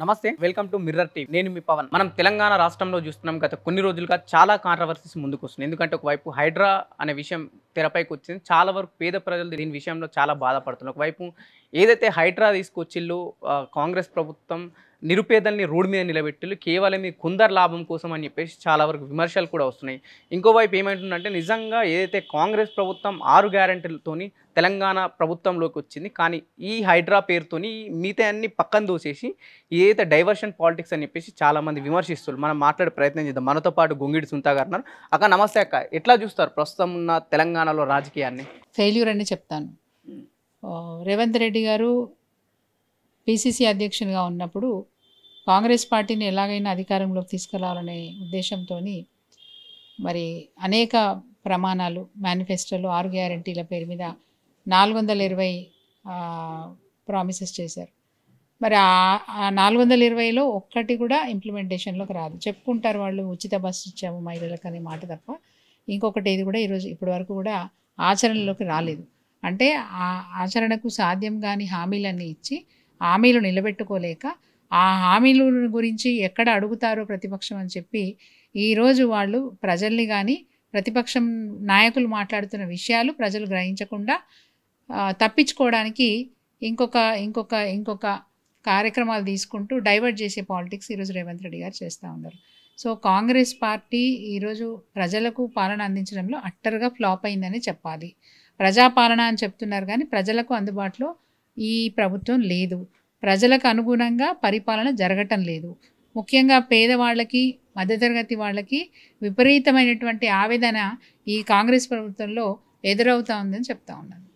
నమస్తే, welcome to mirror TV. నేను మీ పవన్. మనం తెలంగాణ రాష్ట్రంలో చూస్తున్నాం. గత కొన్ని రోజులుగా చాలా కాంట్రవర్సీస్ ముందుకు వస్తున్నాయి. ఎందుకంటే ఒకవైపు హైడ్రా అనే విషయం తెరపైకి వచ్చింది. చాలా వరకు పేద ప్రజలు దీని విషయంలో చాలా బాధపడుతున్నారు. ఒకవైపు ఏదైతే హైడ్రా తీసుకొచ్చిల్లో కాంగ్రెస్ ప్రభుత్వం నిరుపేదల్ని రోడ్డు మీద నిలబెట్టిళ్ళు కేవలం ఈ కుందర్ లాభం కోసం అని చెప్పేసి చాలా వరకు విమర్శలు కూడా వస్తున్నాయి. ఇంకోవైపు ఏమంటుందంటే నిజంగా ఏదైతే కాంగ్రెస్ ప్రభుత్వం 6 గ్యారెంటీలతోని తెలంగాణ ప్రభుత్వంలోకి వచ్చింది, కానీ ఈ హైడ్రా పేరుతోని మిగతా అన్ని పక్కన దోసేసి ఏదైతే డైవర్షన్ పాలిటిక్స్ అని చెప్పేసి చాలామంది విమర్శిస్తున్నారు. మనం మాట్లాడే ప్రయత్నం చేద్దాం. మనతో పాటు గొంగిడి సుంతా గారు ఉన్నారు. అక్క నమస్తే అక్క, ఎట్లా చూస్తారు ప్రస్తుతం ఉన్న తెలంగాణలో రాజకీయాన్ని? ఫెయిల్యూర్ అని చెప్తాను. రేవంత్ రెడ్డి గారు పిసిసి అధ్యక్షునిగా ఉన్నప్పుడు కాంగ్రెస్ పార్టీని ఎలాగైనా అధికారంలోకి తీసుకురావాలనే ఉద్దేశంతో మరి అనేక ప్రమాణాలు మేనిఫెస్టోలో 6 గ్యారెంటీల పేరు మీద 420 ప్రామిసెస్ చేశారు. మరి ఆ 420లో ఒక్కటి కూడా ఇంప్లిమెంటేషన్లోకి రాదు. చెప్పుకుంటారు వాళ్ళు, ఉచిత బస్సు ఇచ్చాము మహిళలకు అనే మాట తప్ప ఇంకొకటి ఏది కూడా ఇప్పటి వరకు కూడా ఆచరణలోకి రాలేదు. అంటే ఆ ఆచరణకు సాధ్యం కాని హామీలన్నీ ఇచ్చి హామీలు నిలబెట్టుకోలేక ఆ హామీల గురించి ఎక్కడ అడుగుతారో ప్రతిపక్షం అని చెప్పి ఈరోజు వాళ్ళు ప్రజల్ని కానీ ప్రతిపక్షం నాయకులు మాట్లాడుతున్న విషయాలు ప్రజలు గ్రహించకుండా తప్పించుకోవడానికి ఇంకొక కార్యక్రమాలు తీసుకుంటూ డైవర్ట్ చేసే పాలిటిక్స్ ఈరోజు రేవంత్ రెడ్డి గారు చేస్తూ ఉన్నారు. సో కాంగ్రెస్ పార్టీ ఈరోజు ప్రజలకు పాలన అందించడంలో అట్టరుగా ఫ్లాప్ అయిందని చెప్పాలి. ప్రజాపాలన అని చెప్తున్నారు కానీ ప్రజలకు అందుబాటులో ఈ ప్రభుత్వం లేదు. ప్రజలకు అనుగుణంగా పరిపాలన జరగటం లేదు. ముఖ్యంగా పేదవాళ్ళకి, మధ్యతరగతి వాళ్ళకి విపరీతమైనటువంటి ఆవేదన ఈ కాంగ్రెస్ ప్రభుత్వంలో ఎదురవుతా ఉందని చెప్తా ఉన్నాను.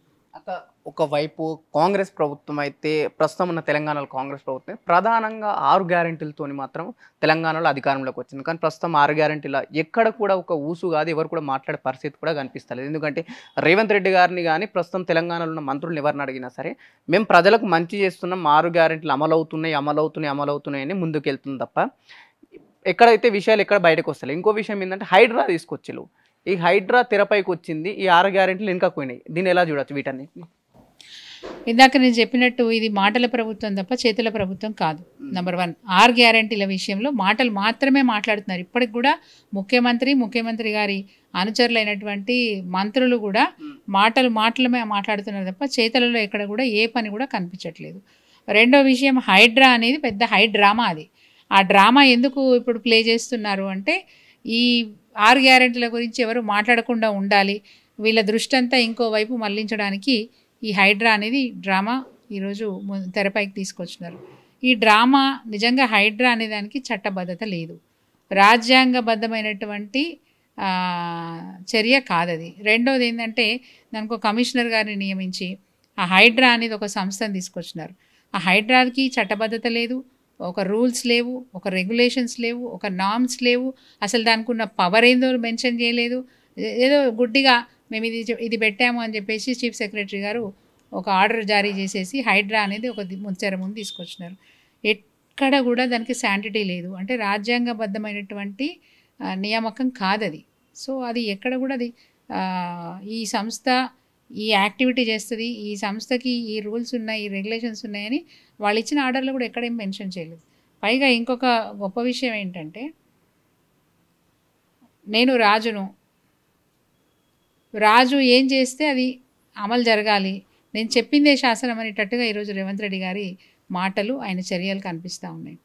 ఒకవైపు కాంగ్రెస్ ప్రభుత్వం అయితే ప్రస్తుతం ఉన్న తెలంగాణలో కాంగ్రెస్ ప్రభుత్వం ప్రధానంగా 6 గ్యారెంటీలతోని మాత్రం తెలంగాణలో అధికారంలోకి వచ్చింది. కానీ ప్రస్తుతం 6 గ్యారెంటీల ఎక్కడ కూడా ఒక ఊసు కాదు, ఎవరు కూడా మాట్లాడే పరిస్థితి కూడా కనిపిస్తలేదు. ఎందుకంటే రేవంత్ రెడ్డి గారిని కానీ ప్రస్తుతం తెలంగాణలో ఉన్న మంత్రులను ఎవరిని అడిగినా సరే మేము ప్రజలకు మంచి చేస్తున్నాం, 6 గ్యారెంటీలు అమలవుతున్నాయి అని ముందుకు వెళ్తుంది తప్ప ఎక్కడైతే విషయాలు ఎక్కడ బయటకు వస్తలేదు. ఇంకో విషయం ఏంటంటే హైడ్రా తీసుకొచ్చిలు. ఈ హైడ్రా తెరపైకి వచ్చింది, ఈ 6 గ్యారెంటీలు వెనుకపోయినాయి. దీన్ని ఎలా చూడొచ్చు? వీటన్నిటిని ఇందాక నేను చెప్పినట్టు ఇది మాటల ప్రభుత్వం తప్ప చేతుల ప్రభుత్వం కాదు. నెంబర్ 1, 6 గ్యారెంటీల విషయంలో మాటలు మాత్రమే మాట్లాడుతున్నారు. ఇప్పటికి కూడా ముఖ్యమంత్రి గారి అనుచరులైనటువంటి మంత్రులు కూడా మాటలమే మాట్లాడుతున్నారు తప్ప చేతులలో ఎక్కడ కూడా ఏ పని కూడా కనిపించట్లేదు. రెండో విషయం, హైడ్రా అనేది పెద్ద డ్రామా. అది ఆ డ్రామా ఎందుకు ఇప్పుడు ప్లే చేస్తున్నారు అంటే ఈ 6 గ్యారెంటీల గురించి ఎవరు మాట్లాడకుండా ఉండాలి, వీళ్ళ దృష్టి అంతా ఇంకోవైపు మళ్లించడానికి ఈ హైడ్రా అనేది డ్రామా ఈరోజు తెరపైకి తీసుకొచ్చినారు. ఈ డ్రామా నిజంగా హైడ్రా అనే దానికి చట్టబద్ధత లేదు, రాజ్యాంగబద్ధమైనటువంటి చర్య కాదది. రెండోది ఏంటంటే దానికి ఒక కమిషనర్ గారిని నియమించి ఆ హైడ్రా అనేది ఒక సంస్థను తీసుకొచ్చినారు. ఆ హైడ్రాకి చట్టబద్ధత లేదు, ఒక రూల్స్ లేవు, ఒక రెగ్యులేషన్స్ లేవు, ఒక నార్మ్స్ లేవు. అసలు దానికి ఉన్న పవర్ ఏందో మెన్షన్ చేయలేదు. ఏదో గుడ్డిగా మేము ఇది పెట్టాము అని చెప్పేసి చీఫ్ సెక్రటరీ గారు ఒక ఆర్డర్ జారీ చేసేసి హైడ్రా అనేది ఒక ముచ్చెర ముందు తీసుకొచ్చినారు. ఎక్కడ కూడా దానికి శాంటిటీ లేదు, అంటే రాజ్యాంగబద్ధమైనటువంటి నియామకం కాదది. సో అది ఎక్కడ కూడా అది ఈ సంస్థ ఈ యాక్టివిటీ చేస్తుంది, ఈ సంస్థకి ఈ రూల్స్ ఉన్నాయి, ఈ రెగ్యులేషన్స్ ఉన్నాయని వాళ్ళు ఇచ్చిన ఆర్డర్లో కూడా ఎక్కడేం మెన్షన్ చేయలేదు. పైగా ఇంకొక గొప్ప విషయం ఏంటంటే నేను రాజు ఏం చేస్తే అది అమలు జరగాలి, నేను చెప్పిందే శాసనం అనేటట్టుగా ఈరోజు రేవంత్ రెడ్డి గారి మాటలు, ఆయన చర్యలు కనిపిస్తూ ఉన్నాయి.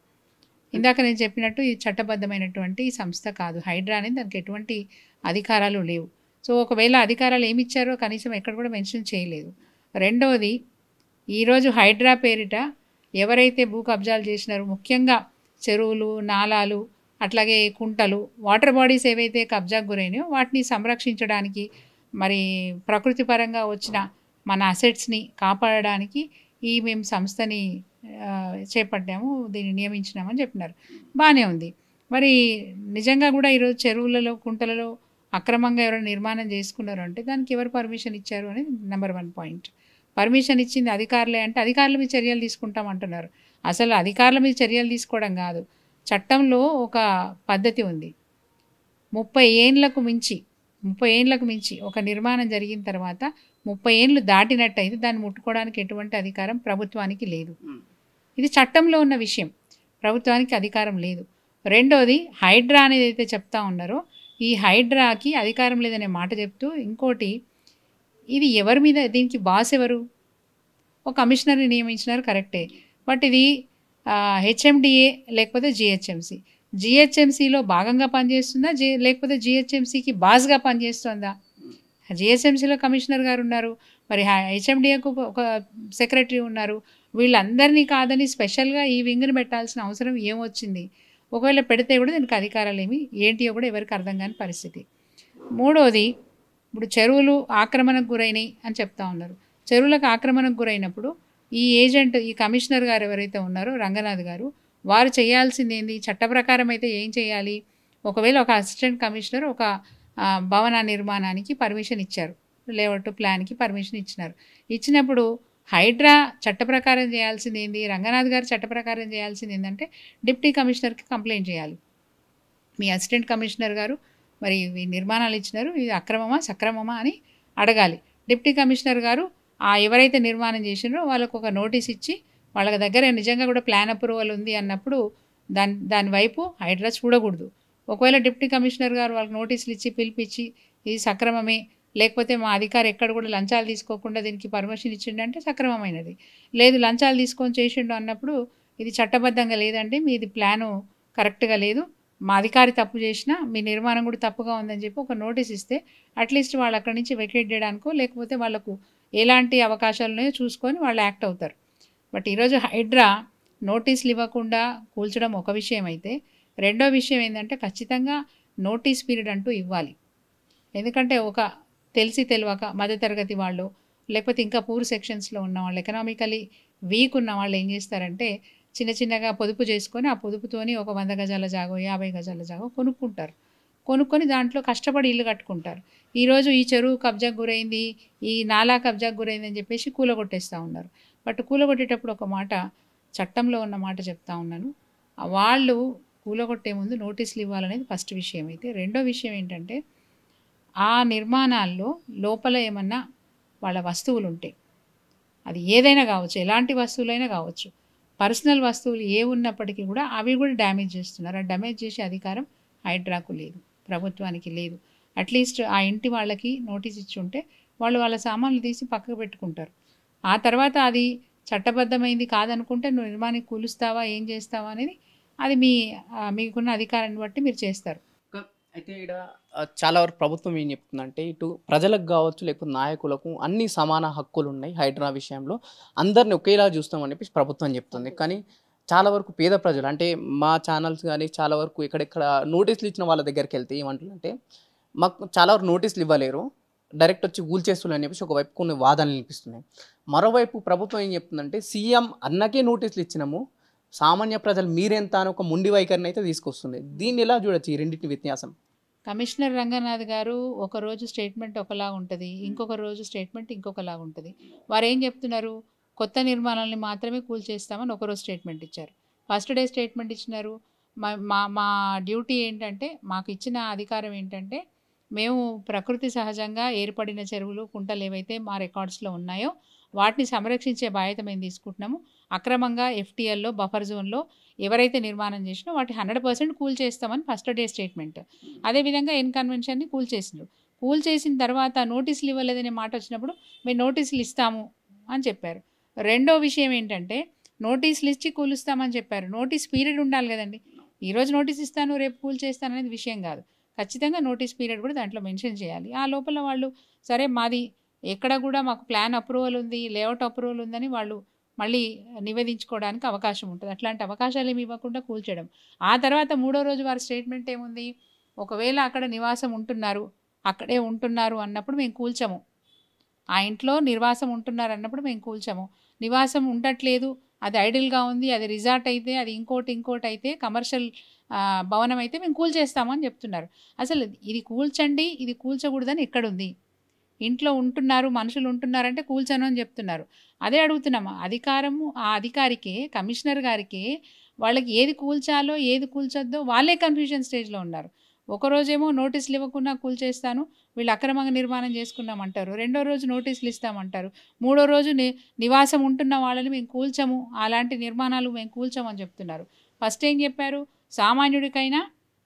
ఇందాక నేను చెప్పినట్టు ఇది చట్టబద్ధమైనటువంటి సంస్థ కాదు. హైడ్రా అనేది దానికి ఎటువంటి అధికారాలు లేవు. సో ఒకవేళ అధికారాలు ఏమి ఇచ్చారో కనీసం ఎక్కడ కూడా మెన్షన్ చేయలేదు. రెండవది, ఈరోజు హైడ్రా పేరిట ఎవరైతే భూ కబ్జాలు చేసినారో, ముఖ్యంగా చెరువులు, నాలాలు, అట్లాగే కుంటలు, వాటర్ బాడీస్ ఏవైతే కబ్జాకు గురైనాయో వాటిని సంరక్షించడానికి, మరి ప్రకృతి పరంగా వచ్చిన మన అసెట్స్ని కాపాడడానికి మేము సంస్థని చేపట్టాము, దీన్ని నియమించినామని చెప్పినారు. బాగానే ఉంది. మరి నిజంగా కూడా ఈరోజు చెరువులలో, కుంటలలో అక్రమంగా ఎవరైనా నిర్మాణం చేసుకున్నారు అంటే దానికి ఎవరు పర్మిషన్ ఇచ్చారు అనేది నెంబర్ 1 పాయింట్. పర్మిషన్ ఇచ్చింది అధికారులే అంటే అధికారుల మీద చర్యలు తీసుకుంటామంటున్నారు. అసలు అధికారుల మీద చర్యలు తీసుకోవడం కాదు, చట్టంలో ఒక పద్ధతి ఉంది. 30 ఏండ్లకు మించి ఒక నిర్మాణం జరిగిన తర్వాత 30 ఏండ్లు దాటినట్టయితే దాన్ని ముట్టుకోవడానికి ఎటువంటి అధికారం ప్రభుత్వానికి లేదు. ఇది చట్టంలో ఉన్న విషయం. ప్రభుత్వానికి అధికారం లేదు. రెండోది హైడ్రా అనేది అయితే చెప్తా ఉన్నారో ఈ హైడ్రాకి అధికారం లేదనే మాట చెప్తూ ఇంకోటి ఇది ఎవరి మీద, దీనికి బాస్ ఎవరు? ఒక కమిషనర్ని నియమించినారు కరెక్టే, బట్ ఇది హెచ్ఎండిఏ లేకపోతే జిహెచ్ఎంసి. జిహెచ్ఎంసిలో భాగంగా పనిచేస్తుందా, లేకపోతే జిహెచ్ఎంసికి బాస్గా పనిచేస్తుందా? జిహెచ్ఎంసిలో కమిషనర్ గారు ఉన్నారు, మరి హెచ్ఎండిఏకు ఒక సెక్రటరీ ఉన్నారు. వీళ్ళందరినీ కాదని స్పెషల్గా ఈ వింగ్ని పెట్టాల్సిన అవసరం ఏమొచ్చింది? ఒకవేళ పెడితే కూడా దీనికి అధికారాలు ఏంటియో కూడా ఎవరికి అర్థం కాని పరిస్థితి. మూడోది, ఇప్పుడు చెరువులు ఆక్రమణకు గురైనాయి అని చెప్తా ఉన్నారు. చెరువులకు ఆక్రమణకు గురైనప్పుడు ఈ ఏజెంట్, ఈ కమిషనర్ గారు ఎవరైతే ఉన్నారో రంగనాథ్ గారు, వారు చేయాల్సింది ఏంది? చట్ట ప్రకారం అయితే ఏం చేయాలి? ఒకవేళ ఒక అసిస్టెంట్ కమిషనర్ ఒక భవన నిర్మాణానికి పర్మిషన్ ఇచ్చారు, లేఅవుట్ ప్లాన్కి పర్మిషన్ ఇచ్చినారు. ఇచ్చినప్పుడు హైడ్రా చట్ట ప్రకారం చేయాల్సింది ఏంది? రంగనాథ్ గారు చట్ట ప్రకారం చేయాల్సింది ఏంటంటే డిప్యూటీ కమిషనర్కి కంప్లైంట్ చేయాలి. మీ అసిస్టెంట్ కమిషనర్ గారు మరి ఈ నిర్మాణాలు ఇచ్చినారు, ఇది అక్రమమా సక్రమమా అని అడగాలి. డిప్యూటీ కమిషనర్ గారు ఎవరైతే నిర్మాణం చేసినారో వాళ్ళకు ఒక నోటీస్ ఇచ్చి వాళ్ళ దగ్గర నిజంగా కూడా ప్లాన్ అప్రూవల్ ఉంది అన్నప్పుడు దాని వైపు హైడ్రా చూడకూడదు. ఒకవేళ డిప్యూటీ కమిషనర్ గారు వాళ్ళకి నోటీసులు ఇచ్చి పిలిపించి ఇది సక్రమమే, లేకపోతే మా అధికారి ఎక్కడ కూడా లంచాలు తీసుకోకుండా దీనికి పర్మిషన్ ఇచ్చిండంటే సక్రమమైనది, లేదు లంచాలు తీసుకొని చేసిండు అన్నప్పుడు ఇది చట్టబద్ధంగా లేదంటే మీది ప్లాను కరెక్ట్గా లేదు, మా అధికారి తప్పు చేసినా మీ నిర్మాణం కూడా తప్పుగా ఉందని చెప్పి ఒక నోటీస్ ఇస్తే అట్లీస్ట్ వాళ్ళు అక్కడి నుంచి వెకేట్ చేయడానికో లేకపోతే వాళ్ళకు ఎలాంటి అవకాశాలు ఉన్నాయో చూసుకొని వాళ్ళు యాక్ట్ అవుతారు. బట్ ఈరోజు హైడ్రా నోటీసులు ఇవ్వకుండా కూల్చడం ఒక విషయం అయితే, రెండో విషయం ఏంటంటే ఖచ్చితంగా నోటీస్ పీరియడ్ అంటూ ఇవ్వాలి. ఎందుకంటే ఒక తెలియక మధ్యతరగతి వాళ్ళు లేకపోతే ఇంకా పూర్ సెక్షన్స్లో ఉన్న వాళ్ళు, ఎకనామికలీ వీక్ ఉన్న వాళ్ళు ఏం చేస్తారంటే చిన్నగా పొదుపు చేసుకొని ఆ పొదుపుతోని ఒక 100 గజాల జాగో 50 గజాల జాగో కొనుక్కొని దాంట్లో కష్టపడి ఇల్లు కట్టుకుంటారు. ఈరోజు ఈ చెరువు కబ్జాకు గురైంది, ఈ నాలా కబ్జాకు గురైంది అని చెప్పేసి కూలగొట్టేస్తూ ఉన్నారు. బట్ కూలగొట్టేటప్పుడు ఒక మాట, చట్టంలో ఉన్న మాట చెప్తా ఉన్నాను, వాళ్ళు కూలగొట్టే ముందు నోటీసులు ఇవ్వాలనేది ఫస్ట్ విషయం అయితే, రెండో విషయం ఏంటంటే ఆ నిర్మాణాల్లో లోపల ఏమన్నా వాళ్ళ వస్తువులు ఉంటే, అది ఏదైనా కావచ్చు, ఎలాంటి వస్తువులైనా కావచ్చు, పర్సనల్ వస్తువులు ఏ ఉన్నప్పటికీ కూడా అవి కూడా డ్యామేజ్ చేస్తున్నారు. ఆ డ్యామేజ్ చేసే అధికారం హైడ్రాకు లేదు, ప్రభుత్వానికి లేదు. అట్లీస్ట్ ఆ ఇంటి వాళ్ళకి నోటీస్ ఇచ్చి ఉంటే వాళ్ళు వాళ్ళ సామాన్లు తీసి పక్కకు పెట్టుకుంటారు. ఆ తర్వాత అది చట్టబద్ధమైంది కాదనుకుంటే నువ్వు నిర్మాణానికి కూలుస్తావా ఏం చేస్తావా అనేది అది మీకున్న అధికారాన్ని బట్టి మీరు చేస్తారు. అయితే ఇక్కడ చాలా వరకు ప్రభుత్వం ఏం చెప్తుందంటే ఇటు ప్రజలకు కావచ్చు లేకపోతే నాయకులకు అన్ని సమాన హక్కులు ఉన్నాయి హైడ్రా విషయంలో, అందరిని ఒకేలా చూస్తామని చెప్పి ప్రభుత్వం చెప్తుంది. కానీ చాలా వరకు పేద ప్రజలు అంటే మా ఛానల్స్ కానీ చాలా వరకు ఎక్కడెక్కడ నోటీసులు ఇచ్చిన వాళ్ళ దగ్గరికి వెళ్తే ఏమంటుందంటే మాకు చాలా వరకు నోటీసులు ఇవ్వలేరు, డైరెక్ట్ వచ్చి కూల్చేస్తున్నారు అని చెప్పేసి ఒకవైపు కొన్ని వాదనలు వినిపిస్తున్నాయి. మరోవైపు ప్రభుత్వం ఏం చెప్తుందంటే సీఎం అన్నకే నోటీసులు ఇచ్చినాము, సామాన్య ప్రజలు మీరెంత అని ఒక మొండి వైఖరిని అయితే తీసుకొస్తుంది. దీన్ని ఎలా చూడొచ్చు ఈ రెండింటి వ్యత్యాసం? కమిషనర్ రంగనాథ్ గారు ఒకరోజు స్టేట్మెంట్ ఒకలాగా ఉంటుంది, ఇంకొక రోజు స్టేట్మెంట్ ఇంకొకలాగా ఉంటుంది. వారు ఏం చెప్తున్నారు? కొత్త నిర్మాణాలని మాత్రమే కూల్చేస్తామని ఒకరోజు స్టేట్మెంట్ ఇచ్చారు. ఫస్ట్ డే స్టేట్మెంట్ ఇచ్చినారు, మా డ్యూటీ ఏంటంటే, మాకు ఇచ్చిన అధికారం ఏంటంటే మేము ప్రకృతి సహజంగా ఏర్పడిన చెరువులు కుంటలు ఏవైతే మా రికార్డ్స్లో ఉన్నాయో వాటిని సంరక్షించే బాధ్యత మేము తీసుకుంటున్నాము. అక్రమంగా ఎఫ్టీఎల్లో బఫర్ జోన్లో ఎవరైతే నిర్మాణం చేసినో వాటి 100% కూల్చేస్తామని ఫస్ట్ డే స్టేట్మెంట్. అదేవిధంగా ఎన్ కన్వెన్షన్ని కూల్చేసినారు. కూల్చేసిన తర్వాత నోటీసులు ఇవ్వలేదనే మాట వచ్చినప్పుడు మేము నోటీసులు ఇస్తాము అని చెప్పారు. రెండో విషయం ఏంటంటే నోటీసులు ఇచ్చి కూలుస్తామని చెప్పారు. నోటీస్ పీరియడ్ ఉండాలి కదండి. ఈరోజు నోటీస్ ఇస్తాను రేపు కూల్చేస్తాను అనేది విషయం కాదు. ఖచ్చితంగా నోటీస్ పీరియడ్ కూడా దాంట్లో మెన్షన్ చేయాలి. ఆ లోపల వాళ్ళు సరే మాది ఎక్కడ కూడా మాకు ప్లాన్ అప్రూవల్ ఉంది, లేఅవుట్ అప్రూవల్ ఉందని వాళ్ళు మళ్ళీ నివేదించుకోవడానికి అవకాశం ఉంటుంది. అట్లాంటి అవకాశాలు ఏమి ఇవ్వకుండా కూల్చడం. ఆ తర్వాత మూడో రోజు వారి స్టేట్మెంట్ ఏముంది? ఒకవేళ అక్కడ నివాసం ఉంటున్నారు, అక్కడే ఉంటున్నారు అన్నప్పుడు మేము కూల్చము, ఆ ఇంట్లో నివాసం ఉంటున్నారు అన్నప్పుడు మేము కూల్చము. నివాసం ఉండట్లేదు, అది ఐడిల్గా ఉంది, అది రిసార్ట్ అయితే, అది ఇంకోటి అయితే, కమర్షియల్ భవనం అయితే మేము కూల్చేస్తాము అని చెప్తున్నారు. అసలు ఇది కూల్చండి ఇది కూల్చకూడదని ఎక్కడుంది? ఇంట్లో ఉంటున్నారు, మనుషులు ఉంటున్నారంటే కూల్చను అని చెప్తున్నారు. అదే అడుగుతున్నాము, అధికారము ఆ అధికారికే, కమిషనర్ గారికి వాళ్ళకి ఏది కూల్చాలో ఏది కూల్చొద్దో వాళ్ళే కన్ఫ్యూజన్ స్టేజ్లో ఉన్నారు. ఒకరోజేమో నోటీసులు ఇవ్వకుండా కూల్చేస్తాను, వీళ్ళు అక్రమంగా నిర్మాణం చేసుకున్నామంటారు. రెండో రోజు నోటీసులు ఇస్తామంటారు. మూడో రోజు నివాసం ఉంటున్న వాళ్ళని మేము కూల్చము, అలాంటి నిర్మాణాలు మేము కూల్చమని చెప్తున్నారు. ఫస్ట్ ఏం చెప్పారు, సామాన్యుడికైనా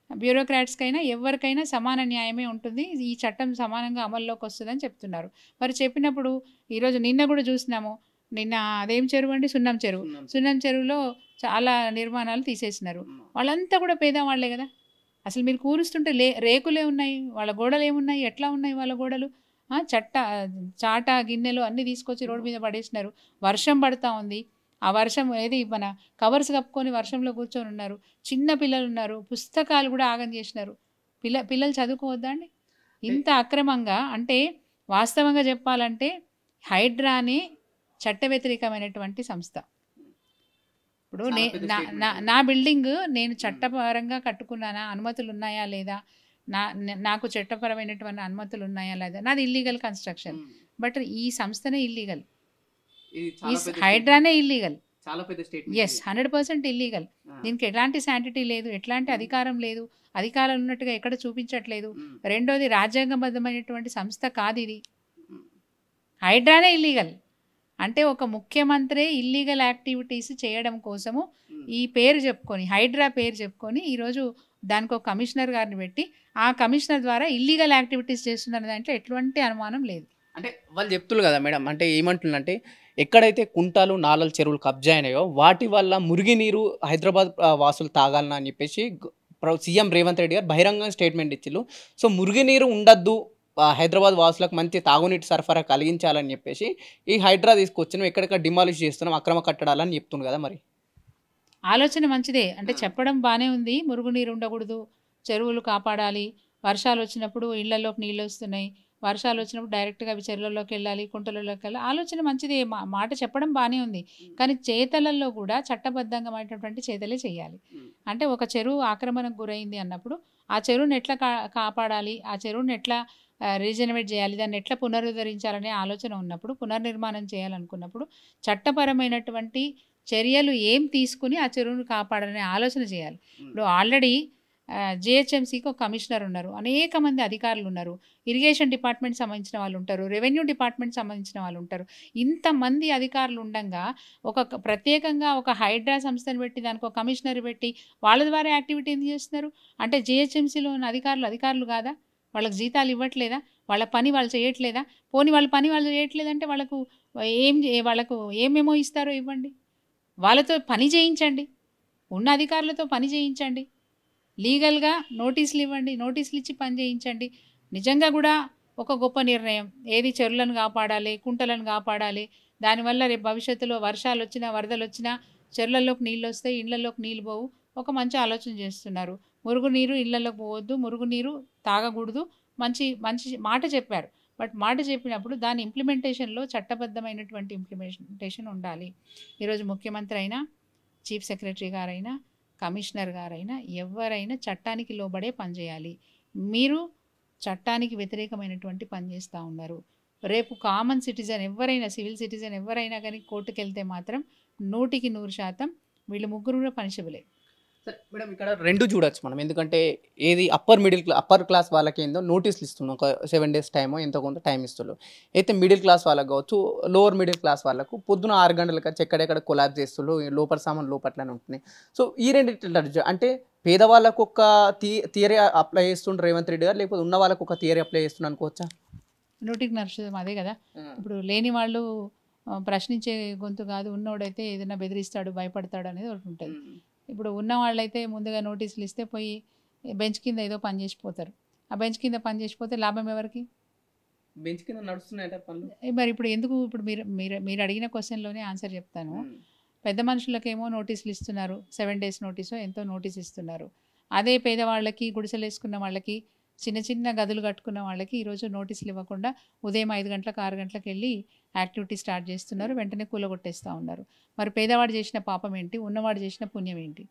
బ్యూరోక్రాట్స్కైనా ఎవరికైనా సమాన న్యాయమే ఉంటుంది, ఈ చట్టం సమానంగా అమల్లోకి వస్తుందని చెప్తున్నారు. మరి చెప్పినప్పుడు ఈరోజు నిన్న కూడా చూసినాము, నిన్న అదేం చెరువు అండి, సున్నం చెరువు. సున్నం చెరువులో చాలా నిర్మాణాలు తీసేసినారు. వాళ్ళంతా కూడా పేదవాళ్లే కదా. అసలు మీరు కూరుస్తుంటే రేకులే ఉన్నాయి, వాళ్ళ గోడలు ఏమున్నాయి, ఎట్లా ఉన్నాయి వాళ్ళ గోడలు? చాట గిన్నెలు అన్నీ తీసుకొచ్చి రోడ్డు మీద పడేసినారు. వర్షం పడతా ఉంది, ఆ వర్షం ఏది మన కవర్స్ కప్పుకొని వర్షంలో కూర్చొని ఉన్నారు. చిన్న పిల్లలు ఉన్నారు, పుస్తకాలు కూడా ఆగం చేసినారు. పిల్లలు చదువుకోవద్దా అండి ఇంత అక్రమంగా? అంటే వాస్తవంగా చెప్పాలంటే హైడ్రానే చట్ట వ్యతిరేకమైనటువంటి సంస్థ. ఇప్పుడు నా బిల్డింగ్ నేను చట్టపరంగా కట్టుకున్నానా, అనుమతులు ఉన్నాయా లేదా, నాకు చట్టపరమైనటువంటి అనుమతులు ఉన్నాయా లేదా, నాది ఇల్లీగల్ కన్స్ట్రక్షన్. బట్ ఈ సంస్థనే ఇల్లీగల్, హైడ్రానే ఇల్లీగల్. Yes, 100% illegal. దీనికి ఎలాంటి శాంటిటీ లేదు, ఎట్లాంటి అధికారం లేదు, అధికారం ఉన్నట్టుగా ఎక్కడ చూపించట్లేదు. రెండోది, రాజ్యాంగబద్ధమైనటువంటి సంస్థ కాదు ఇది, హైడ్రానే ఇల్లీగల్. అంటే ఒక ముఖ్యమంత్రి ఇల్లీగల్ యాక్టివిటీస్ చేయడం కోసము ఈ పేరు చెప్పుకొని, హైడ్రా పేరు చెప్పుకొని ఈరోజు దానికి ఒక కమిషనర్ గారిని పెట్టి ఆ కమిషనర్ ద్వారా ఇల్లీగల్ యాక్టివిటీస్ చేస్తున్న దాంట్లో ఎటువంటి అనుమానం లేదు. అంటే వాళ్ళు చెప్తున్నారు కదా మేడం, అంటే ఏమంటున్నారంటే ఎక్కడైతే కుంటాలు నాలలు చెరువులు కబ్జా అయినాయో వాటి వల్ల మురిగినీరు హైదరాబాద్ వాసులు తాగాలన్నా అని చెప్పేసి సీఎం రేవంత్ రెడ్డి గారు బహిరంగ స్టేట్మెంట్ ఇచ్చిళ్ళు. సో మురిగినీరు ఉండద్దు, హైదరాబాద్ వాసులకు మంచి తాగునీటి సరఫరా కలిగించాలని చెప్పేసి ఈ హైడ్రా తీసుకొచ్చినాం, ఎక్కడెక్కడ డిమాలిష్ చేస్తున్నాం, అక్రమ కట్టడాలని చెప్తుంది కదా. మరి ఆలోచన మంచిదే, అంటే చెప్పడం బాగానే ఉంది, మురుగునీరు ఉండకూడదు, చెరువులు కాపాడాలి, వర్షాలు వచ్చినప్పుడు ఇళ్లలోకి నీళ్ళు వస్తున్నాయి, వర్షాలు వచ్చినప్పుడు డైరెక్ట్గా అవి చెరువుల్లోకి వెళ్ళాలి, కుంటలలోకి వెళ్ళాలి, ఆలోచన మంచిదే, మాట చెప్పడం బాగానే ఉంది. కానీ చేతలలో కూడా చట్టబద్ధమైనటువంటి చేతలే చేయాలి. అంటే ఒక చెరువు ఆక్రమణకు గురైంది అన్నప్పుడు ఆ చెరువుని ఎట్లా కాపాడాలి, ఆ చెరువుని ఎట్లా రీజనరేట్ చేయాలి, దాన్ని ఎట్లా పునరుద్ధరించాలనే ఆలోచన ఉన్నప్పుడు, పునర్నిర్మాణం చేయాలనుకున్నప్పుడు చట్టపరమైనటువంటి చర్యలు ఏం తీసుకుని ఆ చెరువును కాపాడాలనే ఆలోచన చేయాలి. ఇప్పుడు ఆల్రెడీ జిహెచ్ఎంసీకి ఒక కమిషనర్ ఉన్నారు, అనేక మంది అధికారులు ఉన్నారు, ఇరిగేషన్ డిపార్ట్మెంట్ సంబంధించిన వాళ్ళు ఉంటారు, రెవెన్యూ డిపార్ట్మెంట్ సంబంధించిన వాళ్ళు ఉంటారు. ఇంతమంది అధికారులు ఉండగా ఒక ప్రత్యేకంగా ఒక హైడ్రా సంస్థను పెట్టి దానికి ఒక కమిషనర్ పెట్టి వాళ్ళ ద్వారా యాక్టివిటీ ఏం చేస్తున్నారు? అంటే జిహెచ్ఎంసీలో ఉన్న అధికారులు కాదా? వాళ్ళకి జీతాలు ఇవ్వట్లేదా? వాళ్ళ పని వాళ్ళు చేయట్లేదా? పోనీ వాళ్ళ పని వాళ్ళు చేయట్లేదంటే వాళ్ళకు ఏమేమో ఇస్తారో ఇవ్వండి, వాళ్ళతో పని చేయించండి, ఉన్న అధికారులతో పని చేయించండి, లీగల్గా నోటీసులు ఇవ్వండి, నోటీసులు ఇచ్చి పని చేయించండి. నిజంగా కూడా ఒక గొప్ప నిర్ణయం, ఏది చెరువులను కాపాడాలి, కుంటలను కాపాడాలి, దానివల్ల రేపు భవిష్యత్తులో వర్షాలు వచ్చినా వరదలు వచ్చినా చెరువులలోకి నీళ్ళు వస్తాయి, ఇళ్లలోకి నీళ్ళు పోవు, ఒక మంచి ఆలోచన చేస్తున్నారు. మురుగునీరు ఇళ్లలోకి పోవద్దు, మురుగునీరు తాగకూడదు, మంచి మంచి మాట చెప్పారు. బట్ మాట చెప్పినప్పుడు దాని ఇంప్లిమెంటేషన్లో చట్టబద్ధమైనటువంటి ఇంప్లిమెంటేషన్ ఉండాలి. ఈరోజు ముఖ్యమంత్రి అయినా, చీఫ్ సెక్రటరీ గారైనా, కమిషనర్ గారైనా ఎవరైనా చట్టానికి లోబడే పనిచేయాలి. మీరు చట్టానికి వ్యతిరేకమైనటువంటి పని చేస్తూ ఉన్నారు. రేపు కామన్ సిటిజన్ ఎవరైనా, సివిల్ సిటిజన్ ఎవరైనా కానీ కోర్టుకు వెళ్తే మాత్రం 100% వీళ్ళు ముగ్గురు కూడా పనిషబులే. సరే మేడం, ఇక్కడ రెండు చూడొచ్చు మనం, ఎందుకంటే ఏది అప్పర్ క్లాస్ వాళ్ళకి ఏందో నోటీసులు ఇస్తున్నాం, ఒక 7 days టైమో ఎంతో కొంత టైం ఇస్తున్నారు. అయితే మిడిల్ క్లాస్ వాళ్ళకి కావచ్చు, లోవర్ మిడిల్ క్లాస్ వాళ్ళకు పొద్దున 6 గంటలకు వచ్చి ఎక్కడెక్కడ కొలాబ్ చేస్తున్నారు, లోపల సామాన్ లోపట్లనే ఉంటున్నాయి. సో ఈ రెండు అంటే పేదవాళ్ళకు ఒక థియరీ అప్లై చేస్తుండ్రు రేవంత్ రెడ్డి గారు, లేకపోతే ఉన్న వాళ్ళకు ఒక థియరీ అప్లై చేస్తున్నా అనుకోవచ్చా? 100% అదే కదా. ఇప్పుడు లేని వాళ్ళు ప్రశ్నించే గొంతు కాదు, ఉన్నోడైతే ఏదైనా బెదిరిస్తాడు, భయపడతాడు అనేది ఒకటి ఉంటుంది. ఇప్పుడు ఉన్న వాళ్ళైతే ముందుగా నోటీసులు ఇస్తే పోయి బెంచ్ కింద ఏదో పని చేసిపోతారు. ఆ బెంచ్ కింద పని చేసిపోతే లాభం ఎవరికి? బెంచ్ కింద నడుస్తున్నాయంట పనులు. మరి ఇప్పుడు ఎందుకు? ఇప్పుడు మీరు అడిగిన క్వశ్చన్లోనే ఆన్సర్ చెప్తాను. పెద్ద మనుషులకేమో నోటీసులు ఇస్తున్నారు, 7 days నోటీసో ఎంతో నోటీస్ ఇస్తున్నారు. అదే పేదవాళ్ళకి, గుడిసెలు వేసుకున్న వాళ్ళకి, చిన్న చిన్న గదులు కట్టుకున్న వాళ్ళకి ఈరోజు నోటీసులు ఇవ్వకుండా ఉదయం 5 గంటలకు 6 గంటలకు వెళ్ళి యాక్టివిటీ స్టార్ట్ చేస్తున్నారు, వెంటనే కూలగొట్టేస్తూ ఉన్నారు. మరి పేదవాడు చేసిన పాపం ఏంటి, ఉన్నవాడు చేసిన పుణ్యం ఏంటి?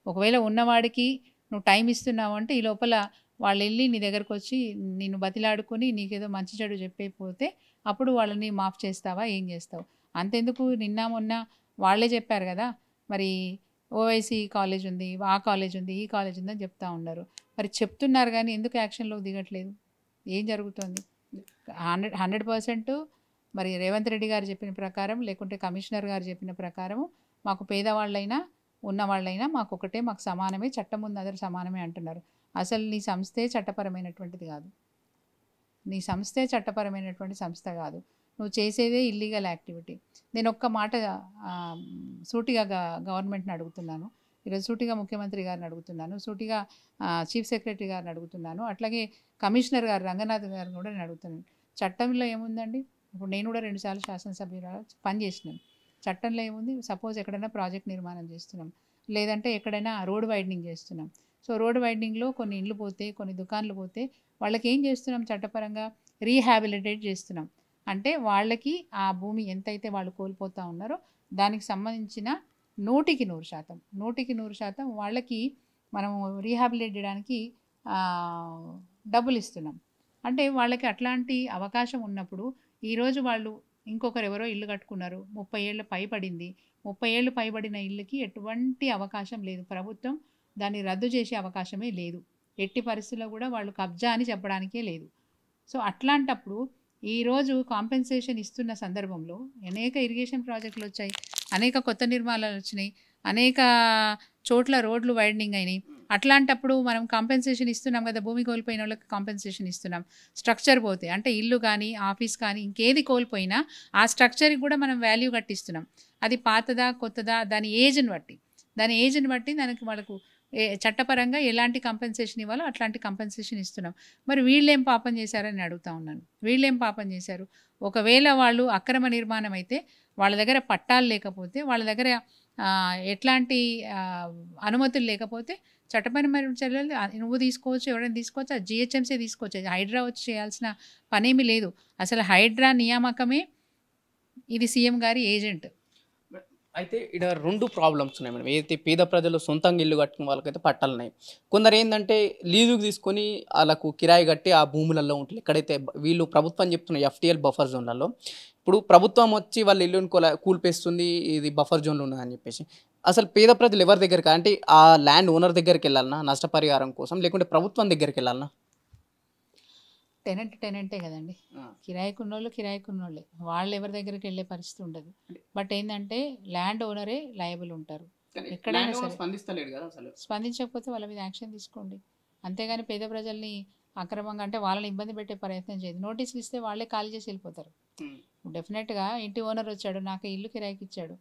ఒకవేళ ఉన్నవాడికి నువ్వు టైం ఇస్తున్నావు అంటే ఈ లోపల వాళ్ళు వెళ్ళి నీ దగ్గరకు వచ్చి నిన్ను బతిలాడుకొని నీకేదో మంచి చెడు చెప్పైపోతే అప్పుడు వాళ్ళని మాఫ్ చేస్తావా, ఏం చేస్తావు? అంతెందుకు, నిన్న మొన్న వాళ్ళే చెప్పారు కదా, మరి ఓవైసీ కాలేజ్ ఉంది, ఆ కాలేజ్ ఉంది, ఈ కాలేజ్ ఉందని చెప్తా ఉన్నారు. మరి చెప్తున్నారు కానీ ఎందుకు యాక్షన్లోకి దిగట్లేదు? ఏం జరుగుతుంది? 100% మరి రేవంత్ రెడ్డి గారు చెప్పిన ప్రకారం, లేకుంటే కమిషనర్ గారు చెప్పిన ప్రకారం మాకు పేదవాళ్ళైనా ఉన్నవాళ్ళైనా మాకు ఒకటే, మాకు సమానమే, చట్టం ముందు అందరూ సమానమే అంటున్నారు. అసలు నీ సంస్థే చట్టపరమైనటువంటిది కాదు. నీ సంస్థే చట్టపరమైనటువంటి సంస్థ కాదు. నువ్వు చేసేదే ఇల్లీగల్ యాక్టివిటీ. నేను ఒక్క మాట సూటిగా గవర్నమెంట్ని అడుగుతున్నాను. ఈరోజు సూటిగా ముఖ్యమంత్రి గారిని అడుగుతున్నాను, సూటిగా చీఫ్ సెక్రటరీ గారిని అడుగుతున్నాను, అట్లాగే కమిషనర్ గారు రంగనాథ్ గారిని కూడా నేను అడుగుతున్నాను. చట్టంలో ఏముందండి? ఇప్పుడు నేను కూడా 2 సార్లు శాసనసభ్యురాలు పనిచేసినాను. చట్టంలో ఏముంది? సపోజ్ ఎక్కడైనా ప్రాజెక్ట్ నిర్మాణం చేస్తున్నాం, లేదంటే ఎక్కడైనా రోడ్ వైడనింగ్ చేస్తున్నాం. సో రోడ్ వైడనింగ్లో కొన్ని ఇండ్లు పోతే, కొన్ని దుకాన్లు పోతే వాళ్ళకి ఏం చేస్తున్నాం? చట్టపరంగా రీహాబిలిటేట్ చేస్తున్నాం. అంటే వాళ్ళకి ఆ భూమి ఎంతైతే వాళ్ళు కోల్పోతూ ఉన్నారో దానికి సంబంధించిన 100% వాళ్ళకి మనము రీహాబిలిటేట్ చేయడానికి డబ్బులు ఇస్తున్నాం. అంటే వాళ్ళకి అట్లాంటి అవకాశం ఉన్నప్పుడు ఈరోజు వాళ్ళు ఇంకొకరు ఎవరో ఇల్లు కట్టుకున్నారు, 30 ఏళ్ళు పైబడింది, 30 ఏళ్ళు పైబడిన ఇల్లుకి ఎటువంటి అవకాశం లేదు. ప్రభుత్వం దాన్ని రద్దు చేసే అవకాశమే లేదు. ఎట్టి పరిస్థితుల్లో కూడా వాళ్ళు కబ్జా అని చెప్పడానికే లేదు. సో అట్లాంటప్పుడు ఈరోజు కాంపెన్సేషన్ ఇస్తున్న సందర్భంలో అనేక ఇరిగేషన్ ప్రాజెక్టులు వచ్చాయి, అనేక కొత్త నిర్మాణాలు వచ్చినాయి, అనేక చోట్ల రోడ్లు వైడనింగ్ అయినాయి. అట్లాంటప్పుడు మనం కాంపెన్సేషన్ ఇస్తున్నాం కదా, భూమి కోల్పోయిన వాళ్ళకి కాంపెన్సేషన్ ఇస్తున్నాం. స్ట్రక్చర్ పోతే అంటే ఇల్లు కానీ ఆఫీస్ కానీ ఇంకేది కోల్పోయినా ఆ స్ట్రక్చర్కి కూడా మనం వాల్యూ కట్టిస్తున్నాం. అది పాతదా కొత్తదా దాని ఏజ్ని బట్టి దానికి వాళ్ళకు చట్టపరంగా ఎలాంటి కంపెన్సేషన్ ఇవ్వాలో అట్లాంటి కంపెన్సేషన్ ఇస్తున్నాం. మరి వీళ్ళేం పాపం చేశారని అడుగుతా ఉన్నాను. వీళ్ళేం పాపం చేశారు? ఒకవేళ వాళ్ళు అక్రమ నిర్మాణం అయితే, వాళ్ళ దగ్గర పట్టాలు లేకపోతే, వాళ్ళ దగ్గర ఎట్లాంటి అనుమతులు లేకపోతే చట్టపరమైన చర్యలు నువ్వు తీసుకోవచ్చు, ఎవరైనా తీసుకోవచ్చు, అది జిహెచ్ఎంసీ తీసుకోవచ్చు. హైడ్రా వచ్చి చేయాల్సిన పనేమీ లేదు. అసలు హైడ్రా నియామకమే ఇది సీఎం గారి ఏజెంట్. అయితే ఇక్కడ 2 ప్రాబ్లమ్స్ ఉన్నాయి మేడం. ఏదైతే పేద ప్రజలు సొంతంగా ఇల్లు కట్టుకున్న వాళ్ళకైతే పట్టాలు ఉన్నాయి. కొందరు ఏంటంటే లీజుకు తీసుకొని వాళ్ళకు కిరాయి కట్టి ఆ భూములలో ఉంటుంది. ఎక్కడైతే వీళ్ళు ప్రభుత్వం చెప్తున్న ఎఫ్టీఎల్ బఫర్ జోన్లలో ఇప్పుడు ప్రభుత్వం వచ్చి వాళ్ళ ఇల్లుని కూల్పేస్తుంది, ఇది బఫర్ జోన్లో ఉన్నదని చెప్పేసి. అసలు పేద ప్రజలు ఎవరి దగ్గరికి, అంటే ఆ ల్యాండ్ ఓనర్ దగ్గరికి వెళ్ళాలన్నా నష్టపరిహారం కోసం, లేకుంటే ప్రభుత్వం దగ్గరికి వెళ్ళాలన్నా? టెనెంటే కదండి. కిరాయికున్నోళ్ళే, వాళ్ళు ఎవరి దగ్గరికి వెళ్ళే పరిస్థితి ఉండదు. బట్ ఏంటంటే ల్యాండ్ ఓనరే లయబుల్ ఉంటారు ఎక్కడైనా సరే. స్పందించకపోతే వాళ్ళ మీద యాక్షన్ తీసుకోండి. అంతేగాని పేద ప్రజల్ని అక్రమంగా అంటే వాళ్ళని ఇబ్బంది పెట్టే ప్రయత్నం చేయదు. నోటీసులు ఇస్తే వాళ్ళే ఖాళీ చేసి వెళ్ళిపోతారు. డెఫినెట్గా ఇంటి ఓనర్ వచ్చాడు, నాకు ఇల్లు కిరాయికి ఇచ్చాడు,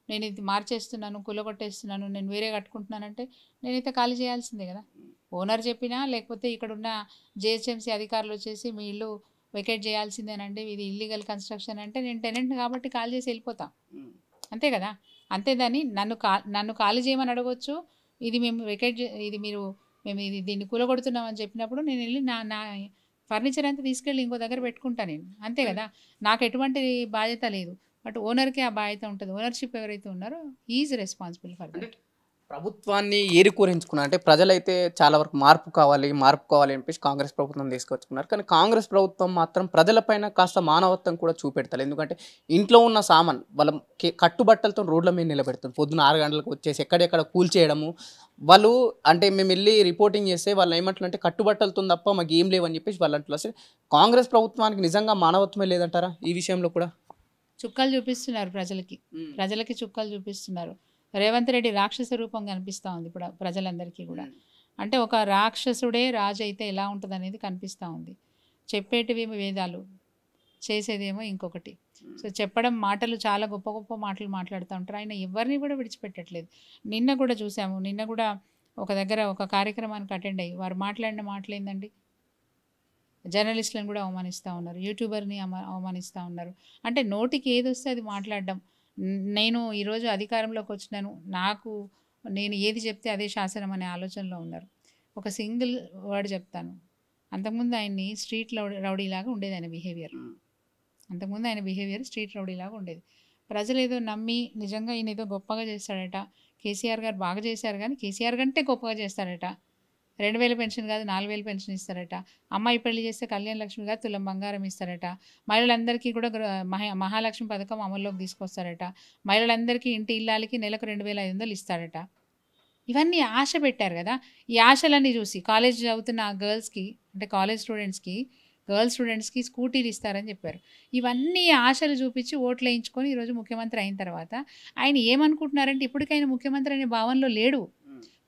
నేను ఇది మార్చేస్తున్నాను, కులగొట్టేస్తున్నాను, నేను వేరే కట్టుకుంటున్నానంటే నేనైతే ఖాళీ చేయాల్సిందే కదా. ఓనర్ చెప్పినా, లేకపోతే ఇక్కడున్న జిహెచ్ఎంసీ అధికారులు వచ్చేసి మీ ఇల్లు వెకేట్ చేయాల్సిందేనండి, ఇది ఇల్లీగల్ కన్స్ట్రక్షన్ అంటే నేను టెనెంట్ కాబట్టి ఖాళీ చేసి వెళ్ళిపోతా, అంతే కదా. అంతేదాన్ని నన్ను ఖాళీ చేయమని అడగవచ్చు. ఇది మేము దీన్ని కూలగొడుతున్నామని చెప్పినప్పుడు నేను వెళ్ళి నా ఫర్నిచర్ అంతా తీసుకెళ్ళి ఇంకో దగ్గర పెట్టుకుంటా నేను, అంతే కదా. నాకు ఎటువంటి బాధ్యత లేదు. బట్ ఓనర్కి ఆ బాధ్యత ఉంటుంది. ఓనర్షిప్ ఎవరైతే ఉన్నారో ఈజ్ రెస్పాన్సిబుల్ ఫర్ దట్. ప్రభుత్వాన్ని ఏరుకోరించుకున్నారు అంటే ప్రజలైతే చాలా వరకు మార్పు కావాలి అని చెప్పేసి కాంగ్రెస్ ప్రభుత్వం తీసుకొచ్చుకున్నారు. కానీ కాంగ్రెస్ ప్రభుత్వం మాత్రం ప్రజలపైన కాస్త మానవత్వం కూడా చూపెడతారు. ఎందుకంటే ఇంట్లో ఉన్న సామాన్ వాళ్ళ కట్టుబట్టలతో రోడ్ల మీద నిలబెడుతుంది. పొద్దున 6 గంటలకు వచ్చేసి ఎక్కడెక్కడ కూల్చేయడము. వాళ్ళు అంటే మేము వెళ్ళి రిపోర్టింగ్ చేస్తే వాళ్ళు ఏమంటారంటే కట్టుబట్టలతో తప్ప మాకు ఏం లేవని చెప్పేసి వాళ్ళు అంటున్నారు. కాంగ్రెస్ ప్రభుత్వానికి నిజంగా మానవత్వమే లేదంటారా ఈ విషయంలో కూడా? చుక్కలు చూపిస్తున్నారు ప్రజలకి చుక్కలు చూపిస్తున్నారు. రేవంత్ రెడ్డి రాక్షస రూపం కనిపిస్తూ ఉంది ఇప్పుడు ప్రజలందరికీ కూడా. అంటే ఒక రాక్షసుడే రాజు అయితే ఎలా ఉంటుంది అనేది కనిపిస్తూ ఉంది. చెప్పేటివేమో వేదాలు, చేసేదేమో ఇంకొకటి. సో చెప్పడం మాటలు చాలా గొప్ప గొప్ప మాటలు మాట్లాడుతూ ఉంటారు. ఆయన ఎవరిని కూడా విడిచిపెట్టట్లేదు. నిన్న కూడా చూసాము, నిన్న కూడా ఒక దగ్గర ఒక కార్యక్రమానికి అటెండ్ అయ్యి వారు మాట్లాడిన మాటలు ఏందండి, జర్నలిస్టులను కూడా అవమానిస్తూ ఉన్నారు, యూట్యూబర్ని అవమానిస్తూ ఉన్నారు. అంటే నోటికి ఏది వస్తే అది మాట్లాడడం. నేను ఈరోజు అధికారంలోకి వచ్చినాను, నేను ఏది చెప్తే అదే శాసనం అనే ఆలోచనలో ఉన్నారు. ఒక సింగిల్ వర్డ్ చెప్తాను, అంతకుముందు ఆయన్ని స్ట్రీట్ రౌడీలాగా ఉండేది ఆయన బిహేవియర్. స్ట్రీట్ రౌడీలాగా ఉండేది. ప్రజలు ఏదో నమ్మి నిజంగా ఈయన ఏదో గొప్పగా చేస్తాడట, కేసీఆర్ గారు బాగా చేశారు కానీ కేసీఆర్ కంటే గొప్పగా చేస్తాడట, 2000 పెన్షన్ కాదు 4000 పెన్షన్ ఇస్తారట, అమ్మాయి పెళ్లి చేస్తే కళ్యాణ లక్ష్మి కాదు తులం బంగారం ఇస్తారట, మహిళలందరికీ కూడా మహాలక్ష్మి పథకం అమల్లోకి తీసుకొస్తారట, మహిళలందరికీ ఇంటి ఇల్లాలకి నెలకు 2500 ఇస్తారట. ఇవన్నీ ఆశ పెట్టారు కదా. ఈ ఆశలన్నీ చూసి కాలేజ్ చదువుతున్న గర్ల్స్కి, అంటే కాలేజ్ స్టూడెంట్స్కి గర్ల్స్ స్టూడెంట్స్కి స్కూటీలు ఇస్తారని చెప్పారు. ఇవన్నీ ఆశలు చూపించి ఓట్లు వేయించుకొని ఈరోజు ముఖ్యమంత్రి అయిన తర్వాత ఆయన ఏమనుకుంటున్నారంటే ఇప్పటికైనా ముఖ్యమంత్రి అనే భావనలో లేడు.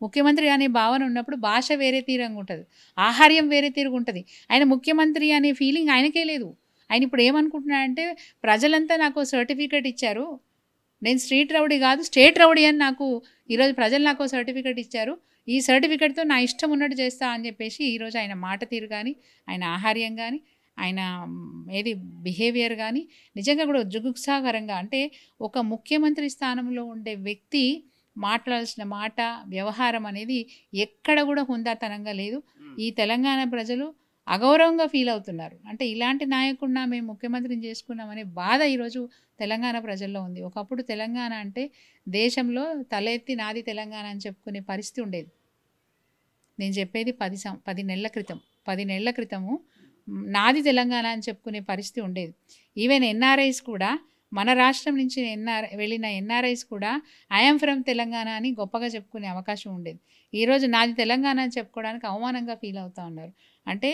ముఖ్యమంత్రి అనే భావన ఉన్నప్పుడు భాష వేరే తీరంగా ఉంటుంది, ఆహార్యం వేరే తీరుగా ఉంటుంది. ఆయన ముఖ్యమంత్రి అనే ఫీలింగ్ ఆయనకే లేదు. ఆయన ఇప్పుడు ఏమనుకుంటున్నాడంటే ప్రజలంతా నాకు సర్టిఫికేట్ ఇచ్చారు, నేను స్ట్రీట్ రౌడీ కాదు స్టేట్ రౌడీ అని నాకు ఈరోజు ప్రజలు నాకు సర్టిఫికేట్ ఇచ్చారు, ఈ సర్టిఫికేట్తో నా ఇష్టం ఉన్నట్టు చేస్తా అని చెప్పేసి ఈరోజు ఆయన మాట తీరు కానీ ఆయన ఆహార్యం కానీ ఆయన బిహేవియర్ కానీ నిజంగా కూడా జుగుప్సాకరంగా, అంటే ఒక ముఖ్యమంత్రి స్థానంలో ఉండే వ్యక్తి మాట్లాడాల్సిన మాట వ్యవహారం అనేది ఎక్కడ కూడా హుందాతనంగా లేదు. ఈ తెలంగాణ ప్రజలు అగౌరవంగా ఫీల్ అవుతున్నారు. అంటే ఇలాంటి నాయకుడిన మేము ముఖ్యమంత్రిని చేసుకున్నామనే బాధ ఈరోజు తెలంగాణ ప్రజల్లో ఉంది. ఒకప్పుడు తెలంగాణ అంటే దేశంలో తల ఎత్తి నాది తెలంగాణ అని చెప్పుకునే పరిస్థితి ఉండేది. నేను చెప్పేది 10 నెలల క్రితము నాది తెలంగాణ అని చెప్పుకునే పరిస్థితి ఉండేది. ఈవెన్ ఎన్ఆర్ఐస్ కూడా, మన రాష్ట్రం నుంచి వెళ్ళిన ఎన్ఆర్ఐస్ కూడా ఐఎమ్ ఫ్రమ్ తెలంగాణ అని గొప్పగా చెప్పుకునే అవకాశం ఉండేది. ఈరోజు నాది తెలంగాణ అని చెప్పుకోవడానికి అవమానంగా ఫీల్ అవుతూ ఉన్నారు. అంటే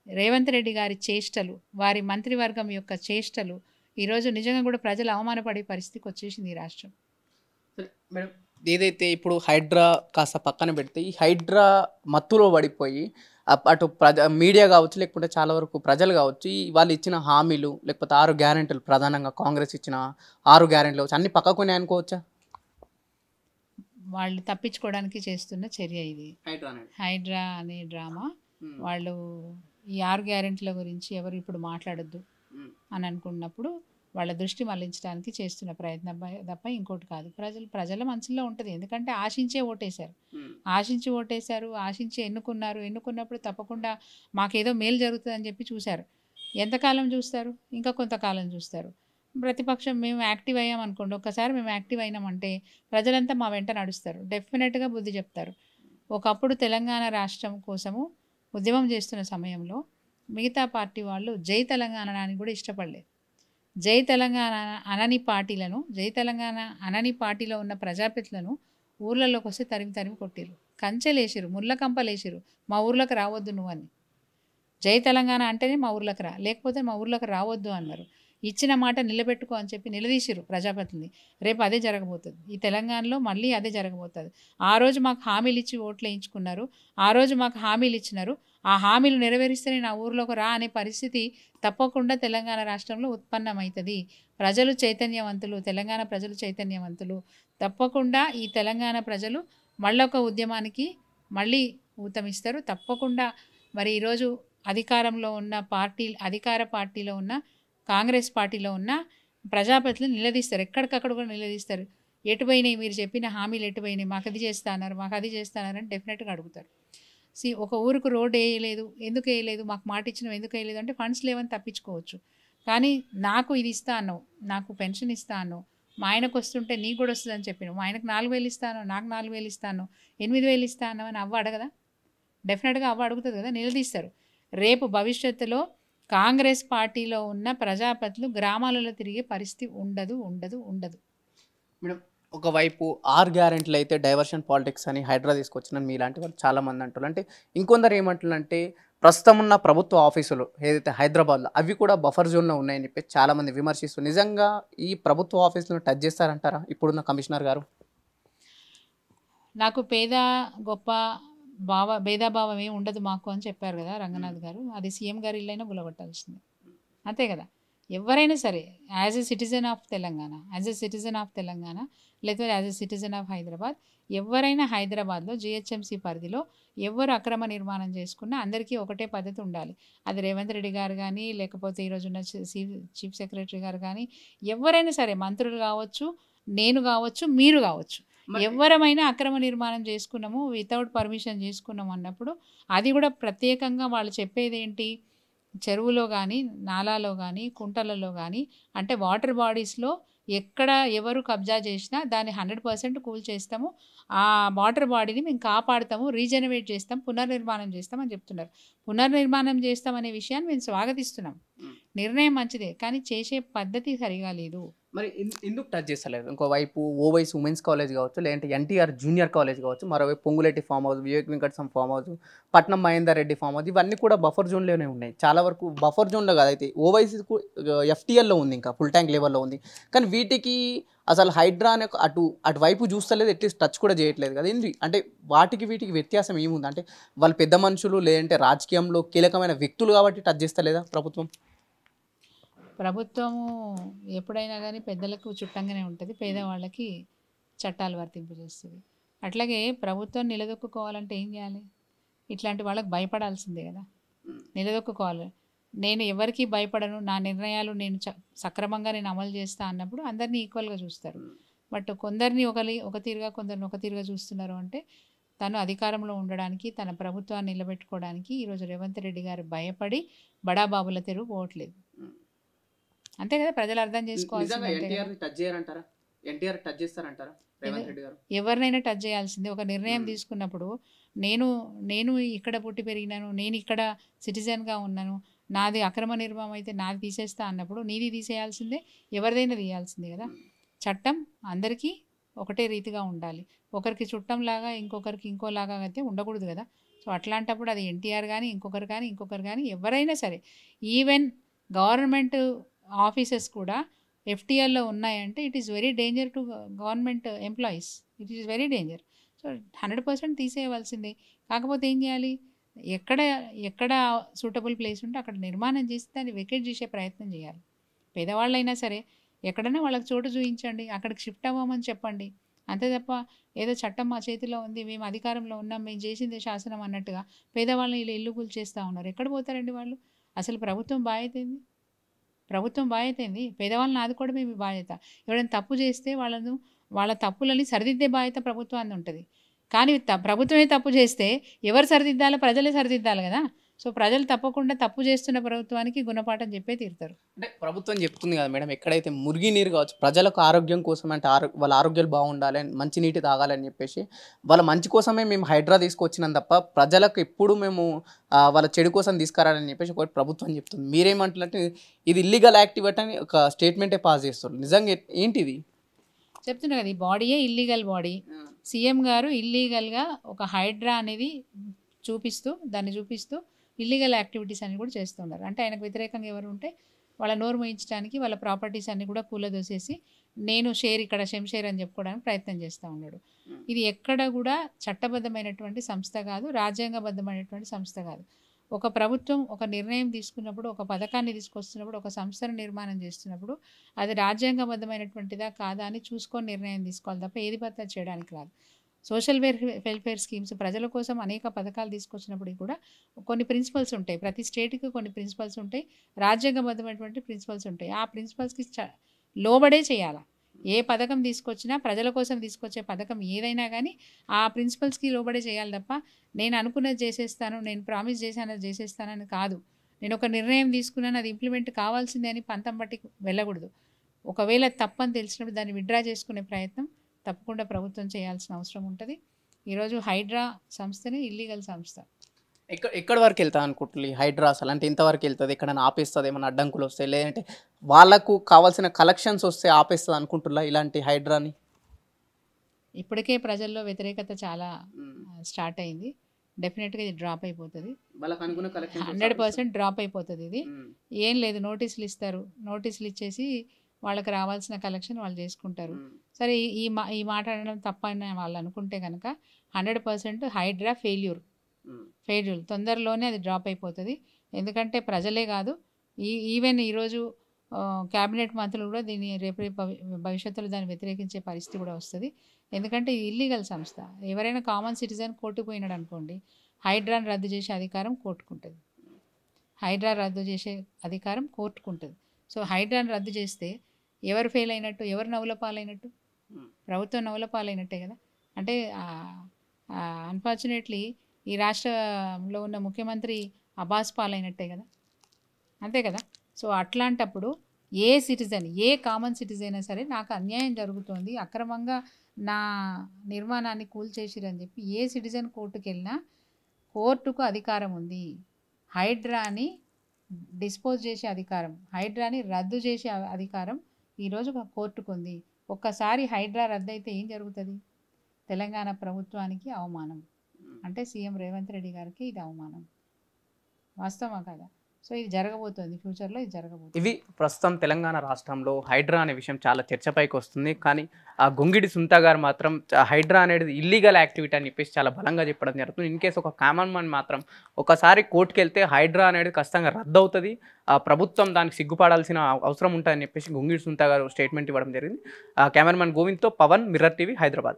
రేవంత్ రెడ్డి గారి చేష్టలు, వారి మంత్రివర్గం యొక్క చేష్టలు ఈరోజు నిజంగా కూడా ప్రజలు అవమానపడే పరిస్థితికి వచ్చేసింది ఈ రాష్ట్రం. మేడం, ఏదైతే ఇప్పుడు హైడ్రా కాస్త పక్కన పెడితే ఈ హైడ్రా మత్తులో పడిపోయి అటు మీడియా కావచ్చు, లేకపోతే చాలా వరకు ప్రజలు కావచ్చు, వాళ్ళు ఇచ్చిన హామీలు లేకపోతే 6 గ్యారెంటీలు, ప్రధానంగా కాంగ్రెస్ ఇచ్చిన 6 గ్యారెంటీలు కావచ్చు, అన్ని పక్కకునే అనుకోవచ్చా? వాళ్ళు తప్పించుకోవడానికి చేస్తున్న చర్య ఇది. హైడ్రా అనే డ్రామా. వాళ్ళు ఈ 6 గ్యారెంటీల గురించి ఎవరు ఇప్పుడు మాట్లాడొద్దు అని అనుకున్నప్పుడు వాళ్ళ దృష్టి మళ్లించడానికి చేస్తున్న ప్రయత్నం తప్ప ఇంకోటి కాదు. ప్రజల మనసులో ఉంటుంది. ఎందుకంటే ఆశించే ఓటేశారు, ఆశించి ఎన్నుకున్నప్పుడు తప్పకుండా మాకేదో మేలు జరుగుతుందని చెప్పి చూశారు. ఎంతకాలం చూస్తారు? ఇంకా కొంతకాలం చూస్తారు. ప్రతిపక్షం మేము యాక్టివ్ అయ్యాం అనుకోండి, ఒక్కసారి మేము యాక్టివ్ అయినామంటే ప్రజలంతా మా వెంట నడుస్తారు, డెఫినెట్గా బుద్ధి చెప్తారు. ఒకప్పుడు తెలంగాణ రాష్ట్రం కోసము ఉద్యమం చేస్తున్న సమయంలో మిగతా పార్టీ వాళ్ళు జై తెలంగాణ అని కూడా ఇష్టపడలేదు. జై తెలంగాణ అనని పార్టీలో ఉన్న ప్రజాప్రతినిధులను ఊర్లలోకి వస్తే తరిమి కొట్టిరు, కంచెలేసిరు, ముళ్ళ కంపలేసిరు, మా ఊర్లోకి రావద్దు నువ్వు అని. జై తెలంగాణ అంటేనే మా ఊర్లోకి రా, లేకపోతే మా ఊర్లోకి రావద్దు అన్నారు. ఇచ్చిన మాట నిలబెట్టుకో అని చెప్పి నిలదీసిరు ప్రజాప్రతినిధి. రేపు అదే జరగబోతుంది ఈ తెలంగాణలో, మళ్ళీ అదే జరగబోతుంది. ఆ రోజు మాకు హామీలు ఇచ్చి ఓట్లు వేయించుకున్నారు, ఆ రోజు మాకు హామీలు ఇచ్చినారు, ఆ హామీలు నెరవేరిస్తేనే నా ఊర్లోకి రా అనే పరిస్థితి తప్పకుండా తెలంగాణ రాష్ట్రంలో ఉత్పన్నమవుతుంది. ప్రజలు చైతన్యవంతులు, తెలంగాణ ప్రజలు చైతన్యవంతులు. తప్పకుండా ఈ తెలంగాణ ప్రజలు మళ్ళొక ఉద్యమానికి మళ్ళీ ఊతమిస్తారు తప్పకుండా. మరి ఈరోజు అధికార పార్టీలో ఉన్న కాంగ్రెస్ పార్టీలో ఉన్న ప్రజాప్రతినిధులు నిలదీస్తారు, ఎక్కడికక్కడ కూడా నిలదీస్తారు. ఎటుపోయినాయి మీరు చెప్పిన హామీలు, ఎటుపోయినాయి, మాకు అది చేస్తానని డెఫినెట్గా అడుగుతారు. ఒక ఊరికి రోడ్ వేయలేదు, ఎందుకు వేయలేదు, మాకు మాట ఇచ్చినావు ఎందుకు వేయలేదు అంటే ఫండ్స్ లేవని తప్పించుకోవచ్చు. కానీ నాకు ఇది ఇస్తా అన్నావు, నాకు పెన్షన్ ఇస్తా అన్నావు, మా ఆయనకు వస్తుంటే నీకు కూడా వస్తుందని చెప్పినావు, మా ఆయనకు 4,000 ఇస్తాను, నాకు 4,000 ఇస్తాను, 8,000 ఇస్తా అన్నావు అని అవ్వ అడగదా? డెఫినెట్గా అవ్వ అడుగుతుంది కదా, నిలదీస్తారు. రేపు భవిష్యత్తులో కాంగ్రెస్ పార్టీలో ఉన్న ప్రజాప్రతినిధులు గ్రామాలలో తిరిగే పరిస్థితి ఉండదు. మేడం, ఒకవైపు 6 గ్యారెంటీలు అయితే డైవర్షన్ పాలిటిక్స్ అని హైడ్రా తీసుకొచ్చిన మీలాంటి వాళ్ళు చాలామంది అంటారు. అంటే ఇంకొందరు ఏమంటారంటే ప్రస్తుతం ఉన్న ప్రభుత్వ ఆఫీసులు ఏదైతే హైదరాబాద్లో అవి కూడా బఫర్ జోన్లో ఉన్నాయని చెప్పి చాలామంది విమర్శిస్తూ, నిజంగా ఈ ప్రభుత్వ ఆఫీసులను టచ్ చేస్తారంటారా ఇప్పుడున్న కమిషనర్ గారు? నాకు పేద గొప్ప భేదాభావం ఏమి ఉండదు మాకు అని చెప్పారు కదా రంగనాథ్ గారు. అది సీఎం గారి ఇల్లైనా గులగొట్టాల్సిందే, అంతే కదా. ఎవరైనా సరే as a citizen of Telangana లేకపోతే as a citizen of Hyderabad, ఎవరైనా హైదరాబాద్లో జిహెచ్ఎంసీ పరిధిలో ఎవరు అక్రమ నిర్మాణం చేసుకున్నా అందరికీ ఒకటే పద్ధతి ఉండాలి. అది రేవంత్ రెడ్డి గారు కానీ, లేకపోతే ఈరోజున్న చీఫ్ సెక్రటరీ గారు కానీ, ఎవరైనా సరే, మంత్రులు కావచ్చు, నేను కావచ్చు, మీరు కావచ్చు, ఎవరమైనా అక్రమ నిర్మాణం చేసుకున్నాము, వితౌట్ పర్మిషన్ చేసుకున్నాము అన్నప్పుడు అది కూడా ప్రత్యేకంగా వాళ్ళు చెప్పేది ఏంటి, చెరువులో కానీ, నాలాలో కానీ, కుంటలలో కానీ, అంటే వాటర్ బాడీస్లో ఎక్కడ ఎవరు కబ్జా చేసినా దాన్ని 100% కూల్ చేస్తాము, ఆ వాటర్ బాడీని మేము కాపాడుతాము, రీజనరేట్ చేస్తాం, పునర్నిర్మాణం చేస్తామని చెప్తున్నారు. పునర్నిర్మాణం చేస్తామనే విషయాన్ని మేము స్వాగతిస్తున్నాం. నిర్ణయం మంచిదే, కానీ చేసే పద్ధతి సరిగా లేదు. మరి ఎందుకు టచ్ చేస్తలేదు? ఇంకోవైపు ఓవైసీ ఉమెన్స్ కాలేజ్ కావచ్చు, లేదంటే ఎన్టీఆర్ జూనియర్ కాలేజ్ కావచ్చు, మరోవైపు Ponguleti farm house, Vivek Venkatswamy farm house, Patnam Mahender Reddy farm house, ఇవన్నీ కూడా బఫర్ జోన్లోనే ఉన్నాయి. చాలా వరకు బఫర్ జోన్లో కాదైతే ఓవైసీ ఎఫ్టీఎల్లో ఉంది, ఇంకా ఫుల్ ట్యాంక్ లెవెల్లో ఉంది. కానీ వీటికి అసలు హైడ్రా అనే అటువైపు చూస్తలేదు, అట్లీస్ట్ టచ్ కూడా చేయట్లేదు కదా. ఏంటి అంటే వాటికి వీటికి వ్యత్యాసం ఏముంది? అంటే వాళ్ళు పెద్ద మనుషులు, లేదంటే రాజకీయంలో కీలకమైన వ్యక్తులు కాబట్టి టచ్ చేస్తలేదా ప్రభుత్వం? ప్రభుత్వము ఎప్పుడైనా కానీ పెద్దలకు చుట్టంగానే ఉంటుంది, పేదవాళ్ళకి చట్టాలు వర్తింపజేస్తుంది. అట్లాగే ప్రభుత్వం నిలదొక్కుకోవాలంటే ఏం చేయాలి? ఇట్లాంటి వాళ్ళకి భయపడాల్సిందే కదా. నిలదొక్కుకోవాలి. నేను ఎవరికి భయపడను, నా నిర్ణయాలు నేను సక్రమంగా నేను అమలు చేస్తా అన్నప్పుడు అందరినీ ఈక్వల్గా చూస్తారు. బట్ కొందరిని ఒక తీరుగా, కొందరిని ఒక తీరుగా చూస్తున్నారు. అంటే తను అధికారంలో ఉండడానికి, తన ప్రభుత్వాన్ని నిలబెట్టుకోవడానికి ఈరోజు రేవంత్ రెడ్డి గారు భయపడి బడాబాబుల తెరువు పోవట్లేదు. అంతే కదా, ప్రజలు అర్థం చేసుకోవాల్సింది. ఎవరినైనా టచ్ చేయాల్సిందే. ఒక నిర్ణయం తీసుకున్నప్పుడు నేను ఇక్కడ పుట్టి పెరిగినాను, నేను ఇక్కడ సిటిజన్గా ఉన్నాను, నాది అక్రమ నిర్మాణం అయితే నాది తీసేస్తా అన్నప్పుడు నీది తీసేయాల్సిందే, ఎవరిదైనా తీయాల్సిందే కదా. చట్టం అందరికీ ఒకటే రీతిగా ఉండాలి. ఒకరికి చుట్టంలాగా ఇంకొకరికి ఇంకోలాగా అయితే ఉండకూడదు కదా. సో అట్లాంటప్పుడు అది ఎన్టీఆర్ కానీ ఇంకొకరు కానీ ఎవరైనా సరే, ఈవెన్ గవర్నమెంట్ ఆఫీసెస్ కూడా ఎఫ్టీఎల్లో ఉన్నాయంటే it is very danger to government employees. It is very danger. So 100% తీసేయవలసిందే. కాకపోతే ఏం చేయాలి? ఎక్కడ సూటబుల్ ప్లేస్ ఉంటే అక్కడ నిర్మాణం చేసి దాన్ని వెకేట్ చేసే ప్రయత్నం చేయాలి. పేదవాళ్ళైనా సరే ఎక్కడైనా వాళ్ళకి చోటు చూపించండి, అక్కడికి షిఫ్ట్ అవ్వమని చెప్పండి. అంతే తప్ప ఏదో చట్టం మా చేతిలో ఉంది, మేము అధికారంలో ఉన్నాం, మేము చేసిందే శాసనం అన్నట్టుగా పేదవాళ్ళని ఇలా ఇల్లు కూల్చేస్తూ ఉన్నారు. ఎక్కడ పోతారండి వాళ్ళు? అసలు ప్రభుత్వం బాధ్యత ఏంది? పేదవాళ్ళని ఆదుకోవడమే మీ బాధ్యత. ఎవరైనా తప్పు చేస్తే వాళ్ళ తప్పులని సరిదిద్దే బాధ్యత ప్రభుత్వాన్ని ఉంటుంది. కానీ ప్రభుత్వమే తప్పు చేస్తే ఎవరు సరిదిద్దాలో? ప్రజలే సరిదిద్దాలి కదా. సో ప్రజలు తప్పకుండా తప్పు చేస్తున్న ప్రభుత్వానికి గుణపాఠం చెప్పే తీరుతారు. అంటే ప్రభుత్వం చెప్తుంది కదా మేడం, ఎక్కడైతే మురిగి నీరు కావచ్చు, ప్రజలకు ఆరోగ్యం కోసం అంటే వాళ్ళ ఆరోగ్యాలు బాగుండాలి, మంచి నీటి తాగాలని చెప్పేసి వాళ్ళ మంచి కోసమే మేము హైడ్రా తీసుకొచ్చినాం తప్ప ప్రజలకు ఎప్పుడు మేము వాళ్ళ చెడు కోసం తీసుకురాలని చెప్పేసి ఒకటి ప్రభుత్వం చెప్తుంది. మీరేమంటున్నట్టు ఇది ఇల్లీగల్ యాక్టివిటీ అని ఒక స్టేట్మెంటే పాస్ చేస్తారు. నిజంగా ఏంటిది చెప్తున్నా కదా, ఈ బాడీయే ఇల్లీగల్ బాడీ. సీఎం గారు ఇల్లీగల్గా ఒక హైడ్రా అనేది దాన్ని చూపిస్తూ ఇల్లీగల్ యాక్టివిటీస్ అన్ని కూడా చేస్తున్నారు. అంటే ఆయనకు వ్యతిరేకంగా ఎవరు ఉంటే వాళ్ళ నోరు మోయించడానికి వాళ్ళ ప్రాపర్టీస్ అన్ని కూడా కూలదోసేసి నేను షేర్ అని చెప్పుకోవడానికి ప్రయత్నం చేస్తూ ఉన్నాడు. ఇది ఎక్కడ కూడా చట్టబద్ధమైనటువంటి సంస్థ కాదు, రాజ్యాంగబద్ధమైనటువంటి సంస్థ కాదు. ఒక ప్రభుత్వం ఒక నిర్ణయం తీసుకున్నప్పుడు, ఒక పథకాన్ని తీసుకొస్తున్నప్పుడు, ఒక సంస్థను నిర్మాణం చేస్తున్నప్పుడు అది రాజ్యాంగబద్ధమైనటువంటిదా కాదా అని చూసుకొని నిర్ణయం తీసుకోవాలి తప్ప ఏది పత్తా చేయడానికి రాదు. సోషల్ వెల్ఫేర్ స్కీమ్స్ ప్రజల కోసం అనేక పథకాలు తీసుకొచ్చినప్పుడు కూడా కొన్ని ప్రిన్సిపల్స్ ఉంటాయి. ప్రతి స్టేట్కి కొన్ని ప్రిన్సిపల్స్ ఉంటాయి, రాజ్యాంగబద్ధమైనటువంటి ప్రిన్సిపల్స్ ఉంటాయి. ఆ ప్రిన్సిపల్స్కి లోబడే చేయాలి. ఏ పథకం తీసుకొచ్చినా ప్రజల కోసం తీసుకొచ్చే పథకం ఏదైనా కానీ ఆ ప్రిన్సిపల్స్కి లోబడే చేయాలి తప్ప నేను అనుకున్నది చేసేస్తాను, నేను ప్రామిస్ చేశాను అది చేసేస్తానని కాదు. నేను ఒక నిర్ణయం తీసుకున్నాను, అది ఇంప్లిమెంట్ కావాల్సిందే అని పంతం బట్టి వెళ్ళకూడదు. ఒకవేళ తప్పని తెలిసినప్పుడు దాన్ని విత్డ్రా చేసుకునే ప్రయత్నం తప్పకుండా ప్రభుత్వం చేయాల్సిన అవసరం ఉంటుంది. ఈరోజు హైడ్రా సంస్థని ఇల్లీగల్ సంస్థ. ఎక్కడి వరకు వెళ్తా అనుకుంటుంది హైడ్రా? అసలు అంటే ఇంతవరకు వెళ్తుంది? ఎక్కడైనా ఆపేస్తుంది? ఏమైనా అడ్డంకులు వస్తాయి, లేదంటే వాళ్ళకు కావాల్సిన కలెక్షన్స్ వస్తే ఆపేస్తుంది అనుకుంటున్నా ఇలాంటి హైడ్రాని? ఇప్పటికే ప్రజల్లో వ్యతిరేకత చాలా స్టార్ట్ అయింది. డెఫినెట్గా ఇది డ్రాప్ అయిపోతుంది, 100% డ్రాప్ అయిపోతుంది. ఇది ఏం లేదు, నోటీసులు ఇస్తారు, నోటీసులు ఇచ్చేసి వాళ్ళకి రావాల్సిన కలెక్షన్ వాళ్ళు చేసుకుంటారు. సరే ఈ మాట అనడం తప్పని వాళ్ళు అనుకుంటే కనుక 100% హైడ్రా ఫెయిల్యూర్ తొందరలోనే అది డ్రాప్ అయిపోతుంది. ఎందుకంటే ప్రజలే కాదు, ఈవెన్ ఈరోజు క్యాబినెట్ మంత్రులు కూడా దీన్ని రేపు భవిష్యత్తులో దాన్ని వ్యతిరేకించే పరిస్థితి కూడా వస్తుంది. ఎందుకంటే ఇది ఇల్లీగల్ సంస్థ. ఎవరైనా కామన్ సిటిజన్ కోర్టుకు పోయినాడు అనుకోండి, హైడ్రాను రద్దు చేసే అధికారం కోర్టుకుంటుంది. సో హైడ్రాను రద్దు చేస్తే ఎవరు ఫెయిల్ అయినట్టు? ఎవరు నవ్వుల పాలైనట్టు? ప్రభుత్వం నవ్వుల పాలైనట్టే కదా. అంటే అన్ఫార్చునేట్లీ ఈ రాష్ట్రంలో ఉన్న ముఖ్యమంత్రి అబాస్ పాలైనట్టే కదా, అంతే కదా. సో అట్లాంటప్పుడు ఏ కామన్ సిటిజన్ అయినా సరే నాకు అన్యాయం జరుగుతోంది, అక్రమంగా నా నిర్మాణాన్ని కూల్చేసిరని చెప్పి ఏ సిటిజన్ కోర్టుకు వెళ్ళినా కోర్టుకు అధికారం ఉంది. హైడ్రాని డిస్పోజ్ చేసే అధికారం, హైడ్రాని రద్దు చేసే అధికారం ఈరోజు కోర్టుకు ఉంది. ఒక్కసారి హైడ్రా రద్దు అయితే ఏం జరుగుతుంది? తెలంగాణ ప్రభుత్వానికి అవమానం, అంటే సీఎం రేవంత్ రెడ్డి గారికి ఇది అవమానం. వాస్తవమా కదా? సో ఇది జరగబోతుంది, ఫ్యూచర్లో ఇది జరగబోతుంది. ఇవి ప్రస్తుతం తెలంగాణ రాష్ట్రంలో హైడ్రా అనే విషయం చాలా చర్చపైకి వస్తుంది. కానీ ఆ గొంగిడి సునీత గారు మాత్రం హైడ్రా అనేది ఇల్లీగల్ యాక్టివిటీ అని చెప్పేసి చాలా బలంగా చెప్పడం జరుగుతుంది. ఇన్ కేసు ఒక కామన్ మ్యాన్ మాత్రం ఒకసారి కోర్టుకు వెళ్తే హైడ్రా అనేది ఖచ్చితంగా రద్దు అవుతుంది, ఆ ప్రభుత్వం దానికి సిగ్గుపడాల్సిన అవసరం ఉంటుందని చెప్పేసి గొంగిడి సునీత గారు స్టేట్మెంట్ ఇవ్వడం జరిగింది. కెమెరామెన్ గోవింద్తో పవన్, మిర్రర్ టీవీ, హైదరాబాద్.